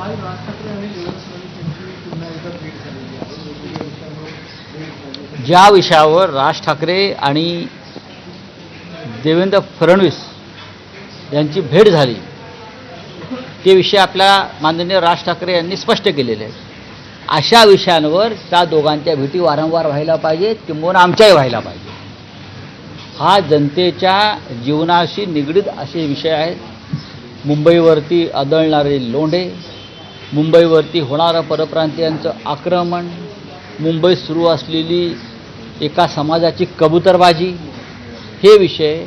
आज राज ठाकरे आणि देवेंद्र फडणवीस यांची पुन्हा एकदा भेट झालेली आहे. वेगवेगळ्या विषयावर भेट झाली. ज्या विषयावर राज ठाकरे आणि देवेंद्र फडणवीस यांची भेट झाली ते विषय आपल्या माननीय राज ठाकरे यांनी स्पष्ट केलेले आहेत. अशा विषयांवर त्या दोघांच्या भेटी वारंवार व्हायला पाहिजेत, किंबहुना आमच्याही व्हायला पाहिजे. हा जनतेच्या जीवनाशी निगडीत असे विषय आहेत. मुंबईवरती आदळणारे लोंढे, मुंबईवरती होणारं परप्रांतीयांचं आक्रमण, मुंबईत सुरू असलेली एका समाजाची कबूतरबाजी, हे विषय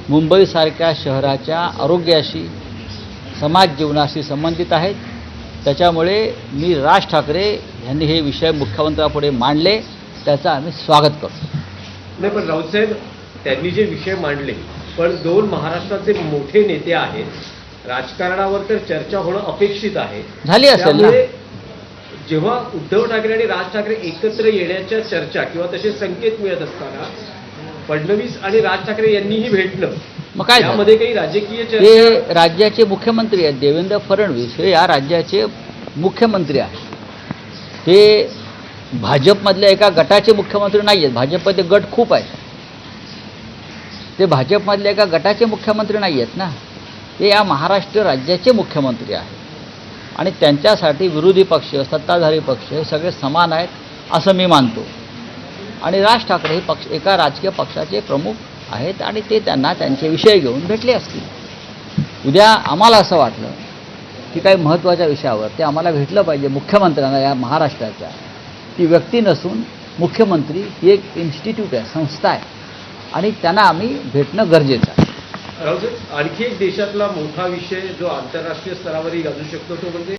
मुंबईसारख्या शहराच्या आरोग्याशी, समाज जीवनाशी संबंधित आहेत. त्याच्यामुळे मी राज ठाकरे यांनी हे विषय मुख्यमंत्र्यांपुढे मांडले, त्याचं आम्ही स्वागत करतो. नाही, पण राऊतसाहेब त्यांनी जे विषय मांडले, पण दोन महाराष्ट्राचे मोठे नेते आहेत, राजकारणावर तर चर्चा होणं अपेक्षित आहे. झाली असेल ना. त्यामुळे जेव्हा उद्धव ठाकरे आणि राज ठाकरे एकत्र येण्याच्या चर्चा किंवा तसे संकेत मिळत असताना फडणवीस आणि राज ठाकरे यांनीही भेटणं, मग काय यामध्ये काही राजकीय चर्चा? हे राज्याचे मुख्यमंत्री आहेत. देवेंद्र फडणवीस हे या राज्याचे मुख्यमंत्री आहेत. ते भाजपमधल्या एका गटाचे मुख्यमंत्री नाही आहेत. भाजपमध्ये गट खूप आहेत. ते भाजपमधल्या एका गटाचे मुख्यमंत्री नाही आहेत ना. ते या महाराष्ट्र राज्याचे मुख्यमंत्री आहेत. आणि त्यांच्यासाठी विरोधी पक्ष, सत्ताधारी पक्ष हे सगळे समान आहेत असं मी मानतो. आणि राज ठाकरे हे पक्ष एका राजकीय पक्षाचे प्रमुख आहेत आणि ते त्यांना त्यांचे विषय घेऊन भेटले असतील. उद्या आम्हाला असं वाटलं की काही महत्त्वाच्या विषयावर ते आम्हाला भेटलं पाहिजे मुख्यमंत्र्यांना या महाराष्ट्राच्या. ती व्यक्ती नसून मुख्यमंत्री ही एक इन्स्टिट्यूट आहे, संस्था आहे, आणि त्यांना आम्ही भेटणं गरजेचं आहे. आणखी एक देशातला मोठा विषय जो आंतरराष्ट्रीय स्तरावरही गाजू शकतो तो म्हणजे